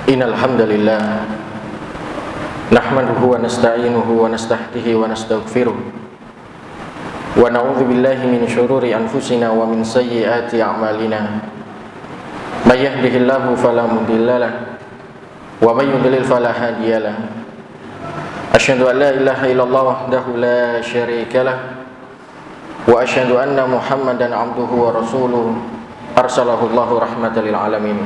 Innal hamdalillah nahmaduhu wa nasta'inuhu wa nastahdihi wa nastaghfiruh wa na'udzu billahi min syururi anfusina wa min sayyiati a'malina. May yahdihillahu fala mudhillalah wa may yudlil fala hadiyalah. Asyhadu an la ilaha illallah wahdahu la syarikalah wa asyhadu anna Muhammadan 'abduhu wa rasuluhu arsalahu Allahu rahmatan lil alamin.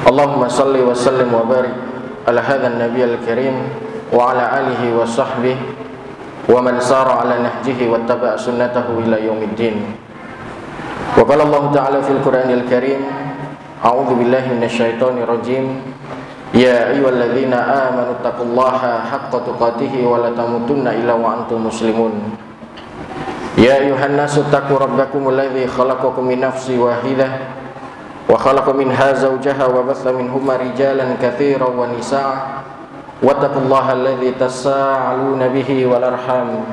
Allahumma salli wa sallim wa barik ala hadzal nabiyil karim wa ala alihi wa sahbihi wa man sara ala nahjihi wattaba'a sunnatahu ila yaumiddin. Wa qala Allah ta'ala fil Qur'anil Karim, a'udzu billahi minasyaitonir rajim. Ya ayyuhalladzina amanu taqullaha haqqa tuqatih wa la tamutunna illa wa antum muslimun. Ya ayyuhan nasu taqu rabbakumul ladzi khalaqakum min nafsin wahidah wa khalaqa minha zawjaha wa batha minhuma rijalan katsiran wa nisaa wattaqullaha alladzi tasaaluna bihi wal arham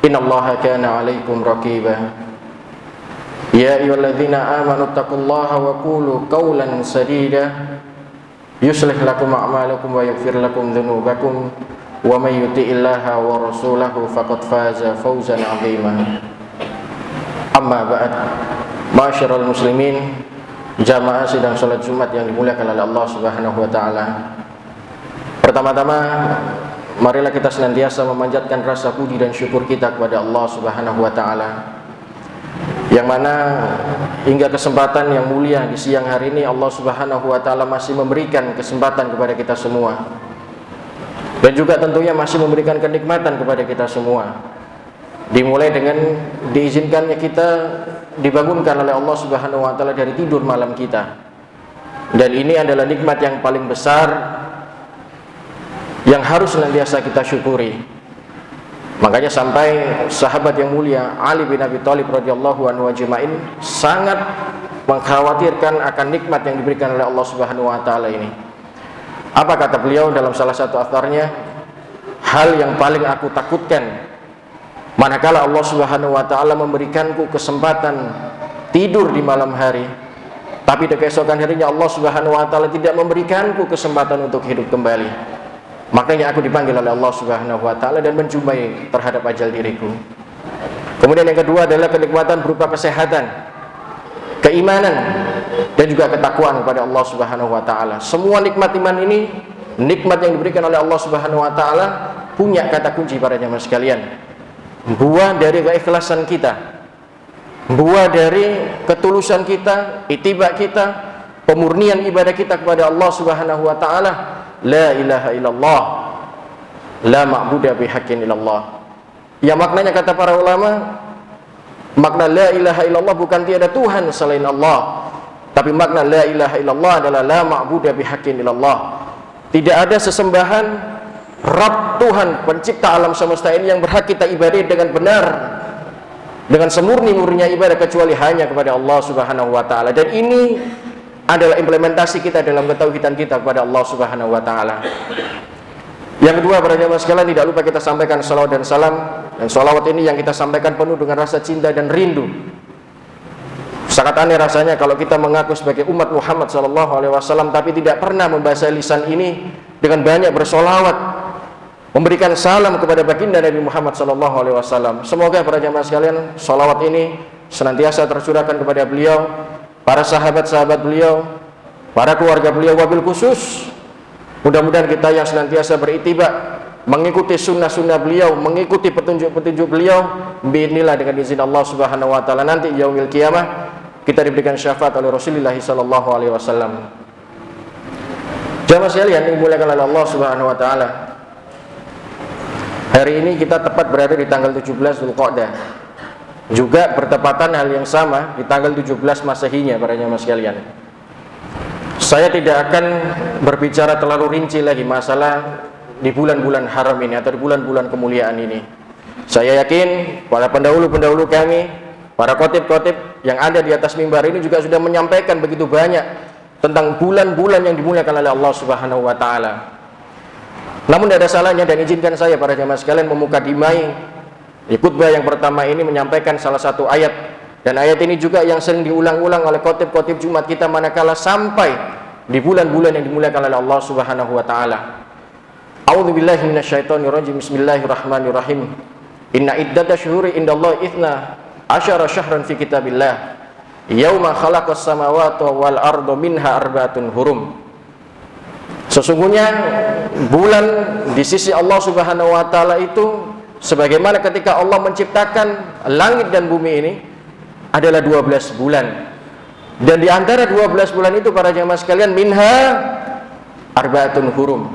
innallaha kana 'alaikum raqiba. Ya ayyuhalladzina amanu taqullaha wa qulu qawlan sadida yuslih lakum a'malakum wa yaghfir lakum dhunubakum wa may yuti'illaha wa rasulahu faqad faza fawzan 'azima. Amma ba'd. Ma'asyiral muslimin, jamaah sidang salat Jumat yang dimuliakan oleh Allah Subhanahu wa taala. Pertama-tama marilah kita senantiasa memanjatkan rasa puji dan syukur kita kepada Allah Subhanahu wa taala, yang mana hingga kesempatan yang mulia di siang hari ini Allah Subhanahu wa taala masih memberikan kesempatan kepada kita semua, dan juga tentunya masih memberikan kenikmatan kepada kita semua. Dimulai dengan diizinkannya kita dibangunkan oleh Allah Subhanahu wa taala dari tidur malam kita. Dan ini adalah nikmat yang paling besar yang harus senantiasa kita syukuri. Makanya sampai sahabat yang mulia Ali bin Abi Thalib radhiyallahu anhu ajma'in sangat mengkhawatirkan akan nikmat yang diberikan oleh Allah Subhanahu wa taala ini. Apa kata beliau dalam salah satu atharnya? Hal yang paling aku takutkan manakala Allah Subhanahu wa taala memberikanku kesempatan tidur di malam hari, tapi di keesokan harinya Allah Subhanahu wa taala tidak memberikanku kesempatan untuk hidup kembali. Makanya aku dipanggil oleh Allah Subhanahu wa taala dan menjumpai terhadap ajal diriku. Kemudian yang kedua adalah kenikmatan berupa kesehatan, keimanan, dan juga ketakwaan kepada Allah Subhanahu wa taala. Semua nikmat iman ini, nikmat yang diberikan oleh Allah Subhanahu wa taala, punya kata kunci para jamaah sekalian. Buah dari keikhlasan kita, buah dari ketulusan kita, ittiba kita, pemurnian ibadah kita kepada Allah Subhanahu wa taala. La ilaha illallah, la ma'budu bihaqqin illallah. Ya, maknanya kata para ulama, makna la ilaha illallah bukan tiada Tuhan selain Allah, tapi makna la ilaha illallah adalah la ma'budu bihaqqin illallah. Tidak ada sesembahan Rabb Tuhan pencipta alam semesta ini yang berhak kita ibadai dengan benar, dengan semurni-murninya ibadah, kecuali hanya kepada Allah Subhanahu wa taala. Dan ini adalah implementasi kita dalam ketauhidan kita kepada Allah Subhanahu wa taala. Yang kedua, para jamaah sekalian, tidak lupa kita sampaikan salawat dan salam. Dan salawat ini yang kita sampaikan penuh dengan rasa cinta dan rindu. Sangat aneh rasanya kalau kita mengaku sebagai umat Muhammad SAW tapi tidak pernah membasahi lisan ini dengan banyak bersolawat, memberikan salam kepada baginda Nabi Muhammad SAW. Semoga para jamaah sekalian, salawat ini senantiasa tercurahkan kepada beliau, para sahabat-sahabat beliau, para keluarga beliau, wabil khusus. Mudah-mudahan kita yang senantiasa beritiba, mengikuti sunnah-sunnah beliau, mengikuti petunjuk-petunjuk beliau, biidznillah dengan izin Allah Subhanahu wa taala nanti yaumil qiyamah kita diberikan syafaat oleh Rasulullah sallallahu alaihi wasallam. Jamaah sekalian yang dimuliakan oleh Allah Subhanahu wa taala, hari ini kita tepat berada di tanggal 17 Dzulqa'dah. Juga bertepatan hal yang sama di tanggal 17 Masehinya para jamaah sekalian. Saya tidak akan berbicara terlalu rinci lagi masalah di bulan-bulan haram ini atau di bulan-bulan kemuliaan ini. Saya yakin para pendahulu-pendahulu kami, para khotib-khotib yang ada di atas mimbar ini juga sudah menyampaikan begitu banyak tentang bulan-bulan yang dimuliakan oleh Allah Subhanahu wa taala. Namun tidak ada salahnya, dan izinkan saya para jamaah sekalian memukadimai di khutbah yang pertama ini menyampaikan salah satu ayat, dan ayat ini juga yang sering diulang-ulang oleh khotib-khotib Jumat kita manakala sampai di bulan-bulan yang dimuliakan oleh Allah Subhanahu wa taala. A'udzubillahi minasyaitonirrajim. Bismillahirrahmanirrahim. Inna iddatash syuhuri indallahi 12 syahran fi kitabillah yauma khalaqas samawati wal arda minha arba'atun hurum. Sesungguhnya bulan di sisi Allah Subhanahu wa taala itu sebagaimana ketika Allah menciptakan langit dan bumi ini adalah 12 bulan. Dan di antara 12 bulan itu para jamaah sekalian minha arba'atun hurum.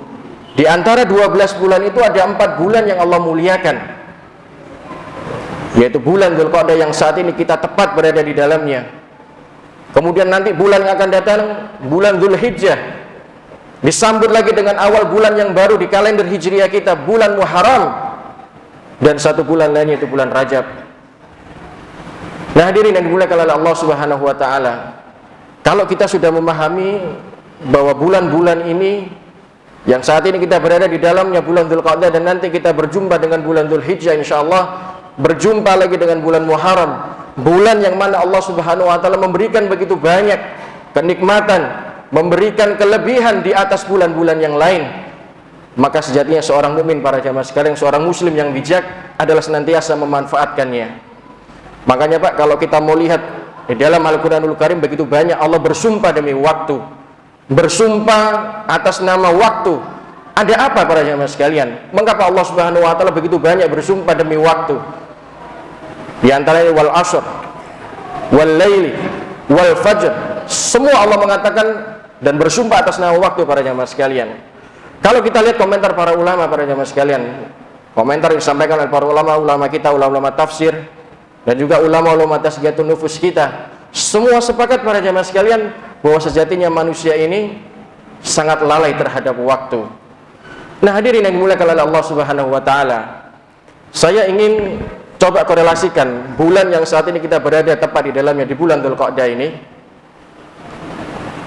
Di antara 12 bulan itu ada 4 bulan yang Allah muliakan, yaitu bulan Dzulqa'dah yang saat ini kita tepat berada di dalamnya. Kemudian nanti bulan yang akan datang, bulan Dzulhijjah, disambut lagi dengan awal bulan yang baru di kalender Hijriah kita, bulan Muharram, dan satu bulan lainnya itu bulan Rajab. Nah hadirin yang dimuliakan oleh Allah Subhanahu wa taala, kalau kita sudah memahami bahwa bulan-bulan ini yang saat ini kita berada di dalamnya, bulan Dzulqa'dah, dan nanti kita berjumpa dengan bulan Dzulhijjah insyaallah, berjumpa lagi dengan bulan Muharram, bulan yang mana Allah Subhanahu wa taala memberikan begitu banyak kenikmatan, memberikan kelebihan di atas bulan-bulan yang lain. Maka sejatinya seorang mukmin para jamaah sekalian, seorang muslim yang bijak adalah senantiasa memanfaatkannya. Makanya Pak, kalau kita mau lihat di dalam Al-Qur'anul Karim begitu banyak Allah bersumpah demi waktu, bersumpah atas nama waktu. Ada apa para jamaah sekalian? Mengapa Allah Subhanahu wa taala begitu banyak bersumpah demi waktu? Di antaranya wal asr, wal laili, wal fajr. Semua Allah mengatakan dan bersumpah atas nama waktu para jamaah sekalian. Kalau kita lihat komentar para ulama para jamaah sekalian, komentar yang disampaikan oleh para ulama kita, ulama tafsir, dan juga ulama tasghiyatun nufus kita, semua sepakat para jamaah sekalian bahwa sejatinya manusia ini sangat lalai terhadap waktu. Nah hadirin yang dimuliakan oleh Allah Subhanahu wa taala, saya ingin coba korelasikan bulan yang saat ini kita berada tepat di dalamnya, di bulan Dzulqa'dah ini.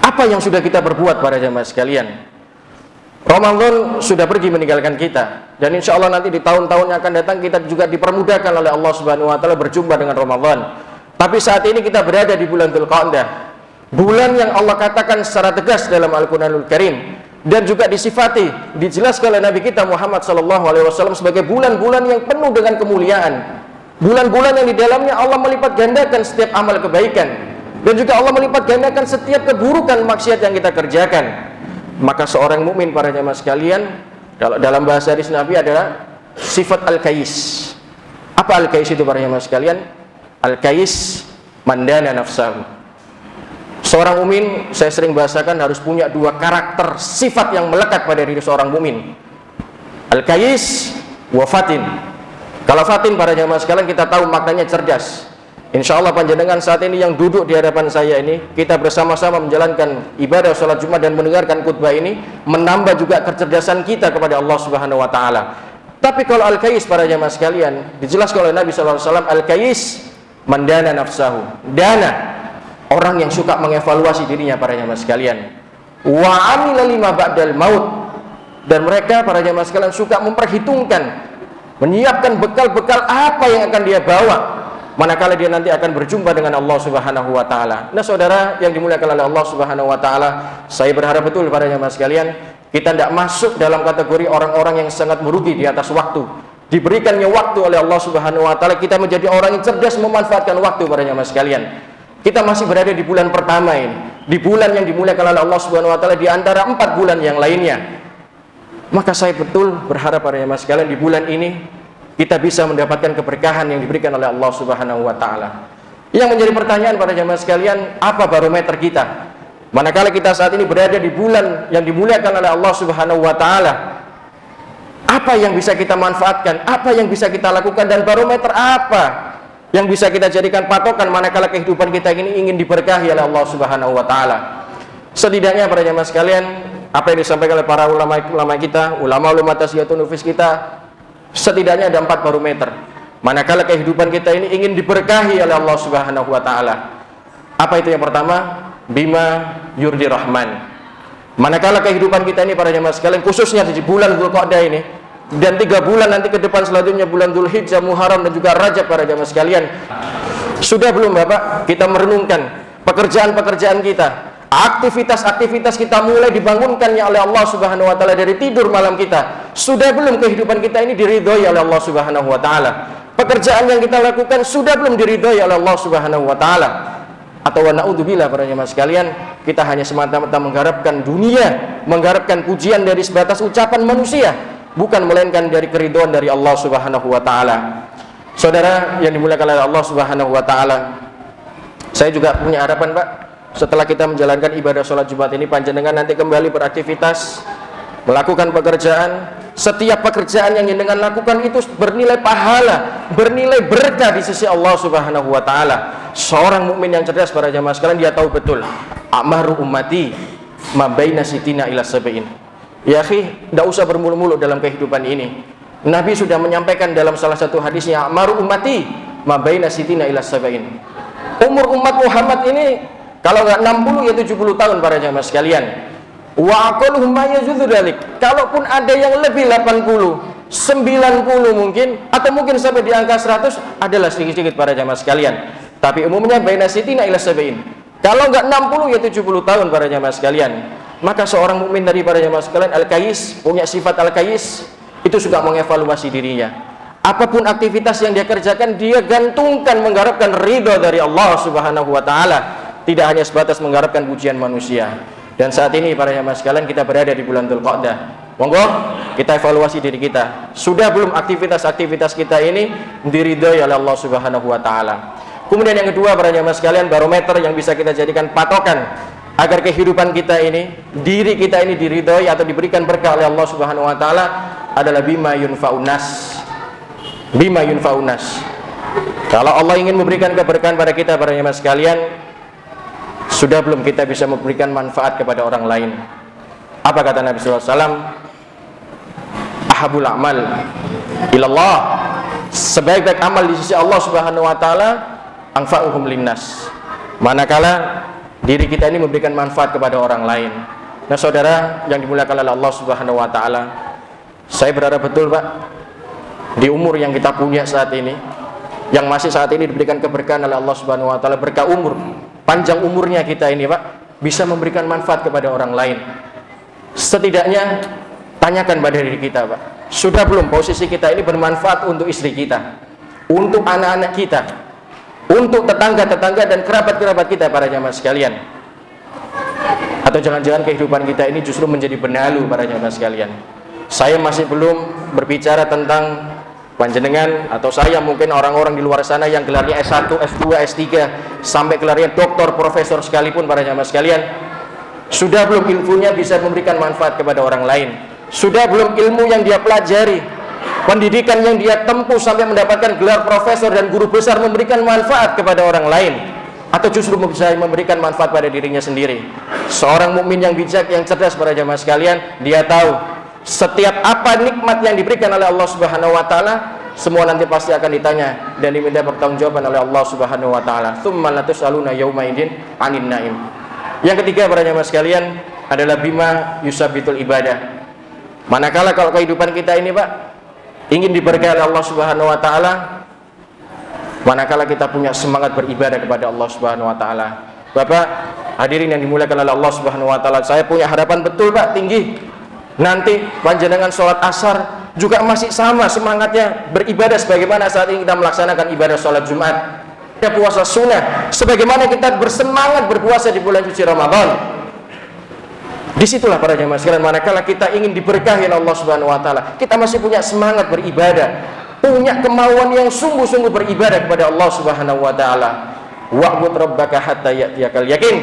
Apa yang sudah kita berbuat para jamaah sekalian? Ramadan sudah pergi meninggalkan kita, dan insya Allah nanti di tahun-tahun yang akan datang kita juga dipermudahkan oleh Allah Subhanahu wa taala berjumpa dengan Ramadan. Tapi saat ini kita berada di bulan Dzulqa'dah, bulan yang Allah katakan secara tegas dalam Al-Qur'anul Karim, dan juga disifati, dijelaskan oleh Nabi kita Muhammad SAW sebagai bulan-bulan yang penuh dengan kemuliaan, bulan-bulan yang di dalamnya Allah melipat gandakan setiap amal kebaikan, dan juga Allah melipat gandakan setiap keburukan maksiat yang kita kerjakan. Maka seorang mukmin para jamaah sekalian, kalau dalam bahasa hadis Nabi adalah sifat al-kais. Apa al-kais itu para jamaah sekalian? Al-kais mandana nafsahu. Seorang mukmin, saya sering bahasakan, harus punya dua karakter sifat yang melekat pada diri seorang mukmin. Al-kais wa fatin. Kalau fatin para jamaah sekalian kita tahu maknanya cerdas. Insya Allah panjenengan saat ini yang duduk di hadapan saya ini, kita bersama-sama menjalankan ibadah sholat Jumat dan mendengarkan khutbah ini, menambah juga kecerdasan kita kepada Allah Subhanahu wa taala. Tapi kalau al-kais para jamaah sekalian, dijelaskan oleh Nabi sallallahu alaihi wasallam, al-kais mandana nafsahu. Dana, orang yang suka mengevaluasi dirinya para jamaah sekalian. Wa amila lima ba'dal maut. Dan mereka para jamaah sekalian suka memperhitungkan, menyiapkan bekal-bekal apa yang akan dia bawa manakala dia nanti akan berjumpa dengan Allah Subhanahu wa taala. Nah, saudara yang dimuliakan oleh Allah Subhanahu wa taala, saya berharap betul para jamaah sekalian, kita tidak masuk dalam kategori orang-orang yang sangat merugi di atas waktu. Diberikannya waktu oleh Allah Subhanahu wa taala, kita menjadi orang yang cerdas memanfaatkan waktu para jamaah sekalian. Kita masih berada di bulan pertama ini, di bulan yang dimuliakan oleh Allah Subhanahu wa taala di antara 4 bulan yang lainnya. Maka saya betul berharap para jamaah sekalian di bulan ini kita bisa mendapatkan keberkahan yang diberikan oleh Allah Subhanahu wa taala. Yang menjadi pertanyaan para jamaah sekalian, apa barometer kita? Manakala kita saat ini berada di bulan yang dimuliakan oleh Allah Subhanahu wa taala, apa yang bisa kita manfaatkan? Apa yang bisa kita lakukan, dan barometer apa yang bisa kita jadikan patokan manakala kehidupan kita ini ingin diberkahi oleh Allah Subhanahu wa taala? Setidaknya para jamaah sekalian, apa yang disampaikan oleh para ulama kita, ulama tasghiyatun nufus kita, setidaknya ada 4 barometer manakala kehidupan kita ini ingin diberkahi oleh Allah Subhanahu wa taala. Apa itu yang pertama? Bima yurdi rahman. Manakala kehidupan kita ini para jamaah sekalian, khususnya di bulan Dzulqa'dah ini dan 3 bulan nanti ke depan selanjutnya, bulan Dzulhijjah, Muharram, dan juga Rajab para jamaah sekalian, sudah belum Bapak kita merenungkan pekerjaan-pekerjaan kita, Aktivitas-aktivitas kita mulai dibangunkannya oleh Allah Subhanahu wa taala dari tidur malam kita. Sudah belum kehidupan kita ini diridhoi oleh Allah Subhanahu wa taala? Pekerjaan yang kita lakukan sudah belum diridhoi oleh Allah Subhanahu wa taala? Atau wa na'udzubillah para jemaah sekalian, kita hanya semata-mata mengharapkan dunia, mengharapkan pujian dari sebatas ucapan manusia, bukan melainkan dari keridhaan dari Allah Subhanahu wa taala. Saudara yang dimuliakan oleh Allah Subhanahu wa taala, saya juga punya harapan, Pak. Setelah kita menjalankan ibadah sholat Jumat ini, panjenengan nanti kembali beraktivitas, melakukan pekerjaan. Setiap pekerjaan yang jenengan lakukan itu bernilai pahala, bernilai berkah di sisi Allah Subhanahu wa taala. Seorang mukmin yang cerdas para jamaah sekalian, dia tahu betul a'maru ummati ma baina sitina ila sab'in. Ya akhi, tidak usah bermulu-mulu dalam kehidupan ini. Nabi sudah menyampaikan dalam salah satu hadisnya, a'maru ummati ma baina sitina ila sab'in. Umur umat Muhammad ini kalau nggak 60 ya 70 tahun para jamaah sekalian. Wa aqalluhum ma yajuzu dzalik. Kalaupun ada yang lebih 80, 90 mungkin, atau mungkin sampai di angka 100, adalah sedikit-sedikit para jamaah sekalian. Tapi umumnya baina sitina ila sab'in. Kalau nggak 60 ya 70 tahun para jamaah sekalian. Maka seorang mukmin dari para jamaah sekalian al-kayis, punya sifat al-kayis, itu suka mengevaluasi dirinya. Apapun aktivitas yang dia kerjakan, dia gantungkan mengharapkan ridha dari Allah Subhanahu wa taala. Tidak hanya sebatas mengharapkan pujian manusia. Dan saat ini para jamaah sekalian, kita berada di bulan Dzulqa'dah. Monggo kita evaluasi diri kita. Sudah belum aktivitas-aktivitas kita ini diridhoi oleh Allah Subhanahu wa taala? Kemudian yang kedua para jamaah sekalian, barometer yang bisa kita jadikan patokan agar kehidupan kita ini, diri kita ini diridhoi atau diberikan berkah oleh Allah Subhanahu wa taala adalah bima yunfa'un nas. Bima yunfa'un nas. Kalau Allah ingin memberikan keberkahan pada kita para jamaah sekalian, sudah belum kita bisa memberikan manfaat kepada orang lain? Apa kata Nabi sallallahu alaihi wasallam? Ahabul amal ilallah, sebaik-baik amal di sisi Allah Subhanahu wa taala anfa'uhum linnas. Manakala diri kita ini memberikan manfaat kepada orang lain. Nah, saudara yang dimuliakan oleh Allah Subhanahu wa taala, saya berharap betul, Pak, di umur yang kita punya saat ini, yang masih saat ini diberikan keberkahan oleh Allah Subhanahu wa taala, berkah umur, panjang umurnya kita ini, Pak, bisa memberikan manfaat kepada orang lain. Setidaknya tanyakan pada diri kita, Pak, sudah belum posisi kita ini bermanfaat untuk istri kita, untuk anak-anak kita, untuk tetangga-tetangga dan kerabat-kerabat kita para jamaah sekalian? Atau jangan-jangan kehidupan kita ini justru menjadi benalu para jamaah sekalian? Saya masih belum berbicara tentang panjenengan atau saya, mungkin orang-orang di luar sana yang gelarnya S1, S2, S3 sampai gelarnya doktor, profesor sekalipun para jamaah sekalian, sudah belum ilmunya bisa memberikan manfaat kepada orang lain? Sudah belum ilmu yang dia pelajari, pendidikan yang dia tempuh sampai mendapatkan gelar profesor dan guru besar memberikan manfaat kepada orang lain? Atau justru bisa memberikan manfaat pada dirinya sendiri? Seorang mukmin yang bijak, yang cerdas para jamaah sekalian, dia tahu setiap apa nikmat yang diberikan oleh Allah Subhanahu wa taala, semua nanti pasti akan ditanya dan diminta pertanggungjawaban oleh Allah Subhanahu wa taala. Tsumma latus'aluna yauma idzin 'anil na'im. Yang ketiga para jamaah sekalian adalah bima yusabitul ibadah. Manakala kalau kehidupan kita ini, Pak, ingin diberkahi oleh Allah Subhanahu wa taala, manakala kita punya semangat beribadah kepada Allah Subhanahu wa taala. Bapak, hadirin yang dimuliakan oleh Allah Subhanahu wa taala, saya punya harapan betul, Pak, tinggi. Nanti panjenengan sholat asar juga masih sama semangatnya beribadah sebagaimana saat ini kita melaksanakan ibadah sholat Jumat, kita puasa sunnah, sebagaimana kita bersemangat berpuasa di bulan suci Ramadan. Disitulah para jamaah sekalian, manakala kita ingin diberkahi oleh Allah Subhanahu wa taala, kita masih punya semangat beribadah, punya kemauan yang sungguh-sungguh beribadah kepada Allah Subhanahu wa taala. Wa'bud rabbaka hatta ya'tiyakal yakin,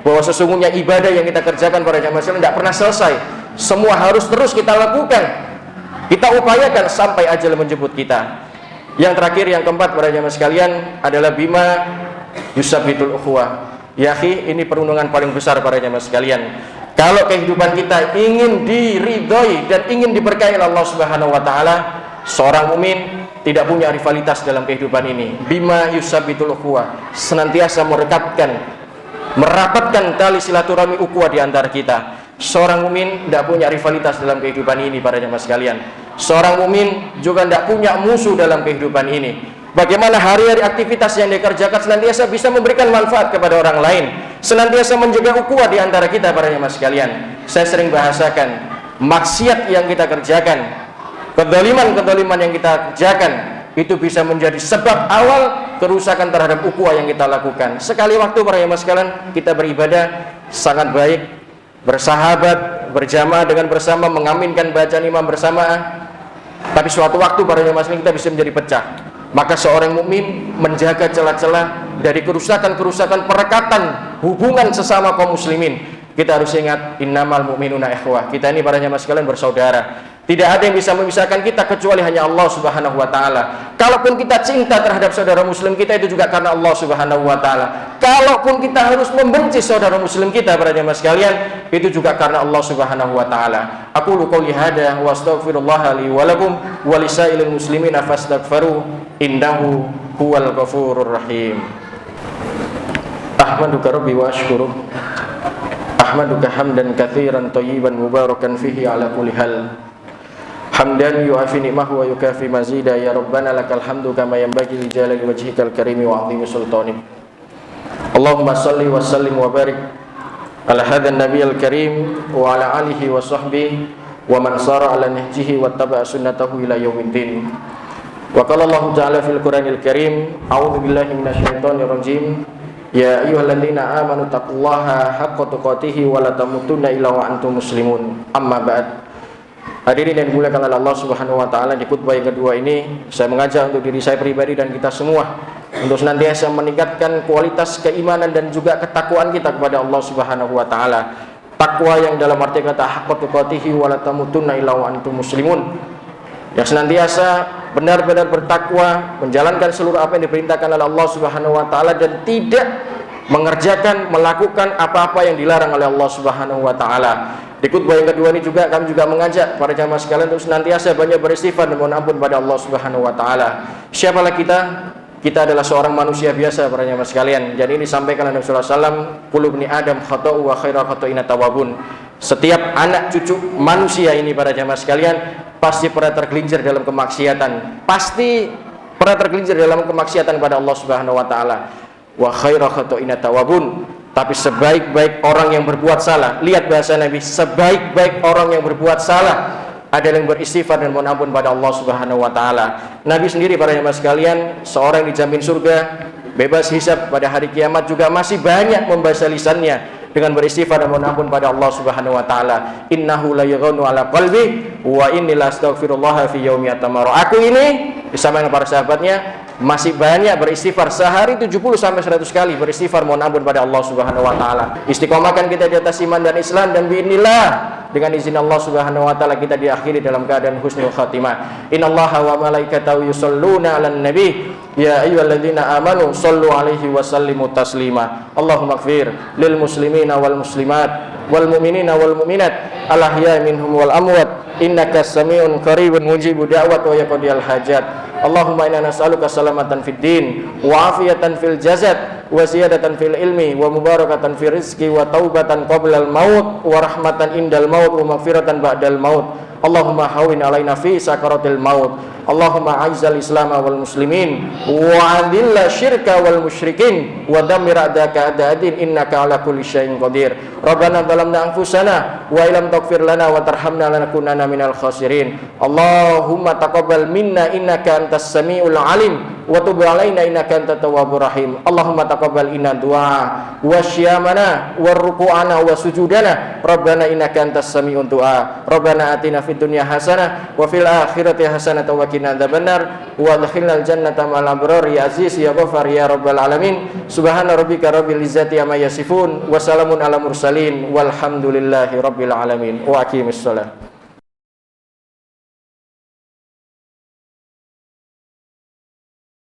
bahwa sesungguhnya ibadah yang kita kerjakan para jamaah sekalian tidak pernah selesai. Semua harus terus kita lakukan, kita upayakan sampai ajal menjemput kita. Yang terakhir, yang keempat para jamaah sekalian adalah bima yusabitul ukhuwah. Ya akhi, ini perundungan paling besar para jamaah sekalian. Kalau kehidupan kita ingin diridhoi dan ingin diberkahi oleh Allah Subhanahu wa taala, seorang mukmin tidak punya rivalitas dalam kehidupan ini. Bima yusabitul ukhuwah, senantiasa merapatkan tali silaturahmi ukhuwah di antara kita. Seorang mukmin tidak punya rivalitas dalam kehidupan ini para jamaah sekalian. Seorang mukmin juga tidak punya musuh dalam kehidupan ini. Bagaimana hari-hari aktivitas yang dikerjakan senantiasa bisa memberikan manfaat kepada orang lain, senantiasa menjaga ukhuwah di antara kita para jamaah sekalian. Saya sering bahasakan, maksiat yang kita kerjakan, kedzaliman yang kita kerjakan, itu bisa menjadi sebab awal kerusakan terhadap ukhuwah yang kita lakukan. Sekali waktu para jamaah sekalian kita beribadah sangat baik, bersahabat, berjamaah dengan bersama, mengaminkan bacaan imam bersamaan. Tapi suatu waktu para jamaah sekalian kita bisa menjadi pecah. Maka seorang mukmin menjaga celah-celah dari kerusakan-kerusakan perekatan hubungan sesama kaum muslimin. Kita harus ingat, innamal mu'minuna ikhwah. Kita ini para jamaah sekalian bersaudara. Tidak ada yang bisa memisahkan kita kecuali hanya Allah Subhanahu wa taala. Kalaupun kita cinta terhadap saudara muslim kita, itu juga karena Allah Subhanahu wa taala. Kalaupun kita harus membenci saudara muslim kita para jamaah sekalian, itu juga karena Allah Subhanahu wa taala. Aqulu qouli hadza wa astaghfirullah li wa lakum wa lisairil muslimina fastaghfiru innahu huwal ghafurur rahim. Ahmaduka rabbi wa ashkuru. Ahmaduka hamdan katsiran thayyiban mubarakan fihi ala kulli hal. Hamdan yu'afi ni'mahu wa yukafi mazida. Ya Rabbana lakal hamdu kama yanbaghi li jalali wajhikal karimi wa 'azimi sultanik. Allahumma salli wa sallim wa barik ala hadzal nabiyil karim wa ala alihi wa sahbihi wa man sara ala nahjihi wattaba'a sunnatahu ila yaumiddin. Wa qala Allah ta'ala fil Qur'anil Karim, a'udzu billahi minasyaitonir rajim. Ya ayyuhalladzina amanu taqullaha haqqa tuqatih wa la tamutunna illa wa antum muslimun. Amma ba'd. Hadirin yang dimuliakan oleh Allah Subhanahu wa taala, di khutbah yang kedua ini saya mengajak untuk diri saya pribadi dan kita semua untuk senantiasa meningkatkan kualitas keimanan dan juga ketakwaan kita kepada Allah Subhanahu wa taala. Takwa yang dalam arti kata haqqa tuqatih wa la tamutunna illa wa antum muslimun. Yang senantiasa benar-benar bertakwa, menjalankan seluruh apa yang diperintahkan oleh Allah Subhanahu wa taala dan tidak mengerjakan, melakukan apa-apa yang dilarang oleh Allah Subhanahu wa taala. Di khutbah yang kedua ini juga kami juga mengajak para jamaah sekalian untuk senantiasa banyak beristighfar dan mohon ampun pada Allah Subhanahu wa taala. Siapalah kita? Kita adalah seorang manusia biasa para jamaah sekalian. Jadi ini disampaikan oleh Rasulullah SAW, kullu bni adam khata'u wa khairal khata'ina tawwabun. Setiap anak cucu manusia ini para jamaah sekalian pasti pernah tergelincir dalam kemaksiatan. Pasti pernah tergelincir dalam kemaksiatan kepada Allah Subhanahu wa taala. Wa khairal khata'ina tawwabun. Tapi sebaik-baik orang yang berbuat salah, lihat bahasa Nabi, sebaik-baik orang yang berbuat salah adalah yang beristighfar dan mohon ampun pada Allah Subhanahu wa taala. Nabi sendiri para jemaah sekalian, seorang yang dijamin surga, bebas hisab pada hari kiamat juga masih banyak membaca lisannya dengan beristighfar dan mohon ampun pada Allah Subhanahu wa taala. Innahu la yaghnu ala qalbi wa inni la astaghfirullah fi yaumi atamara. Aku ini bersama dengan para sahabatnya masih banyak beristighfar, sehari 70 sampai 100 kali beristighfar mohon ampun pada Allah Subhanahu wa taala. Istiqomahkan kita di atas iman dan Islam, dan biidznillah dengan izin Allah Subhanahu wa taala kita diakhiri dalam keadaan husnul khatimah. Innallaha wa malaikatahu yusholluna 'alan nabi ya ayyuhalladzina amanu shallu 'alaihi wa sallimu taslima. Allahumma ighfir lil muslimina wal muslimat wal mu'minina wal mu'minat al ahya'i minhum wal amwat innaka sami'un qaribun mujibud da'wat wa yaqdiyal hajat. Allahumma inna nas'aluka salamatan fid din wa afiyatan fil jasad wa ziyadatan fil ilmi wa mubarakatan fil rizqi wa taubatan qabla al maut wa rahmatan indal maut wa maghfiratan ba'dal maut. Allahumma hawin alaina fi sakaratil maut. Allahumma a'izzal islam wal muslimin wa adilla syirka wal musyrikin wa dammir a'daka a'da'adin innaka ala kulli syai'in qadir. Rabbana zalamna anfusana wa illam taghfir lana wa tarhamna lanakunanna minal khasirin. Allahumma taqabbal minna innaka antas samiul alim wa tub alaina innaka antat tawwabur rahim. Allahumma taqabbal inna du'a wa syiyamana wa ruku'ana wa sujudana. Rabbana innaka antas sami'un du'a. Rabbana atina fid dunya hasanah wa fil akhirati hasanah wa qina adzabannar wa adkhilnal jannata ma'al abrar ya aziz ya ghafar ya rabbal alamin. Subhana rabbika rabbil izzati amma yasifun wa salamun ala mursalin walhamdulillahi rabbil alamin. Wa aqimis shalah.